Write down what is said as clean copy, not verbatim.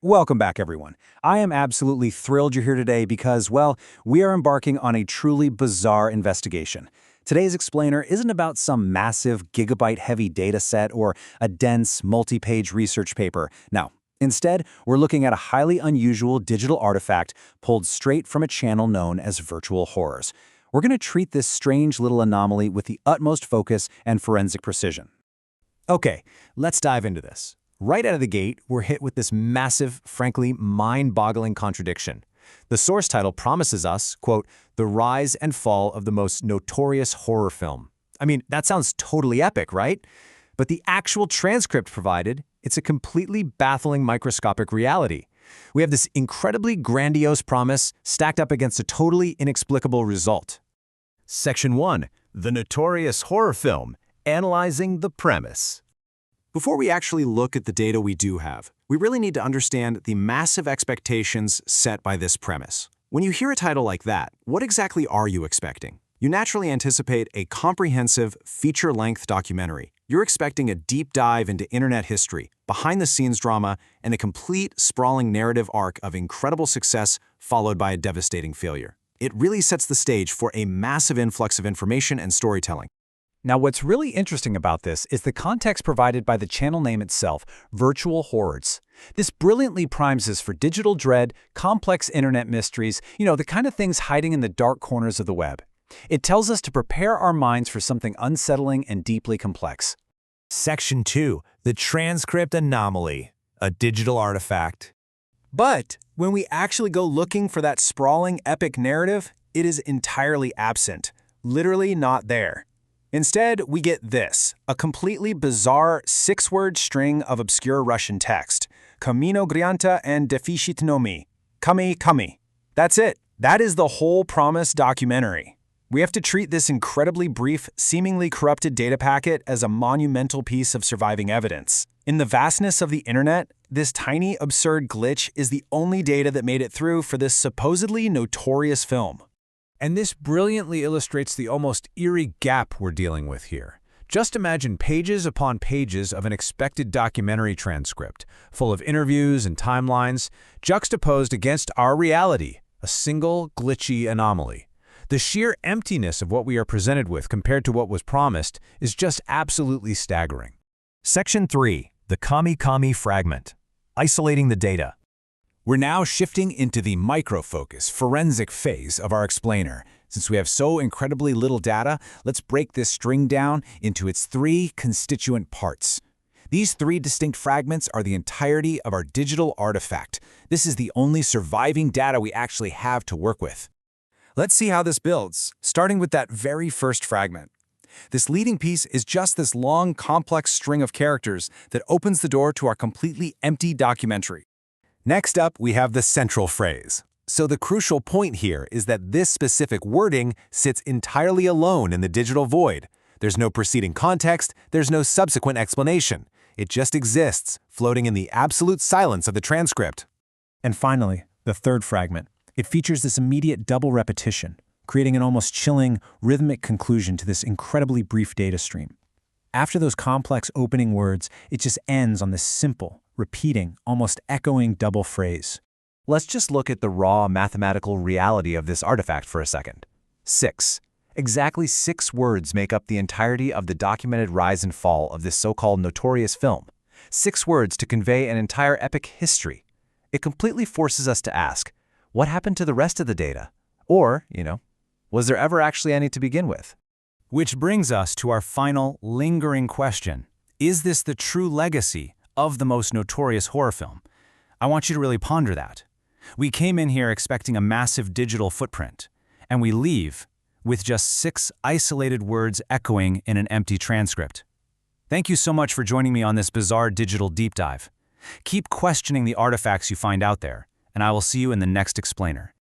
Welcome back, everyone. I am absolutely thrilled you're here today because, well, we are embarking on a truly bizarre investigation. Today's explainer isn't about some massive gigabyte-heavy dataset or a dense, multi-page research paper. No. Instead, we're looking at a highly unusual digital artifact pulled straight from a channel known as virtual horrors. We're going to treat this strange little anomaly with the utmost focus and forensic precision. Okay, let's dive into this. Right out of the gate, we're hit with this massive, frankly, mind-boggling contradiction. The source title promises us, quote, the rise and fall of the most notorious horror film. I mean, that sounds totally epic, right? But the actual transcript provided, it's a completely baffling microscopic reality. We have this incredibly grandiose promise stacked up against a totally inexplicable result. Section 1. The Notorious Horror Film, Analyzing the Premise. Before we actually look at the data we do have, we really need to understand the massive expectations set by this premise. When you hear a title like that, what exactly are you expecting? You naturally anticipate a comprehensive, feature-length documentary. You're expecting a deep dive into internet history, behind-the-scenes drama, and a complete, sprawling narrative arc of incredible success followed by a devastating failure. It really sets the stage for a massive influx of information and storytelling. Now, what's really interesting about this is the context provided by the channel name itself, Virtual Horrors. This brilliantly primes us for digital dread, complex internet mysteries, the kind of things hiding in the dark corners of the web. It tells us to prepare our minds for something unsettling and deeply complex. Section 2. The Transcript Anomaly, a digital artifact. But when we actually go looking for that sprawling, epic narrative, it is entirely absent, literally not there. Instead, we get this, a completely bizarre six-word string of obscure Russian text. Kamino grianta and deficit nomi. Kami. That's it. That is the whole promised documentary. We have to treat this incredibly brief, seemingly corrupted data packet as a monumental piece of surviving evidence. In the vastness of the internet, this tiny, absurd glitch is the only data that made it through for this supposedly notorious film. And this brilliantly illustrates the almost eerie gap we're dealing with here. Just imagine pages upon pages of an expected documentary transcript, full of interviews and timelines, juxtaposed against our reality, a single glitchy anomaly. The sheer emptiness of what we are presented with compared to what was promised is just absolutely staggering. Section 3. The Kami Fragment, Isolating the Data. We're now shifting into the micro-focus, forensic phase of our explainer. Since we have so incredibly little data, let's break this string down into its three constituent parts. These three distinct fragments are the entirety of our digital artifact. This is the only surviving data we actually have to work with. Let's see how this builds, starting with that very first fragment. This leading piece is just this long, complex string of characters that opens the door to our completely empty documentary. Next up, we have the central phrase. So the crucial point here is that this specific wording sits entirely alone in the digital void. There's no preceding context, there's no subsequent explanation. It just exists, floating in the absolute silence of the transcript. And finally, the third fragment. It features this immediate double repetition, creating an almost chilling, rhythmic conclusion to this incredibly brief data stream. After those complex opening words, it just ends on this simple, repeating, almost echoing double phrase. Let's just look at the raw mathematical reality of this artifact for a second. 6. Exactly 6 words make up the entirety of the documented rise and fall of this so-called notorious film. 6 words to convey an entire epic history. It completely forces us to ask, what happened to the rest of the data? Or, was there ever actually any to begin with? Which brings us to our final, lingering question. Is this the true legacy of the most notorious horror film? I want you to really ponder that. We came in here expecting a massive digital footprint, and we leave with just 6 isolated words echoing in an empty transcript. Thank you so much for joining me on this bizarre digital deep dive. Keep questioning the artifacts you find out there, and I will see you in the next explainer.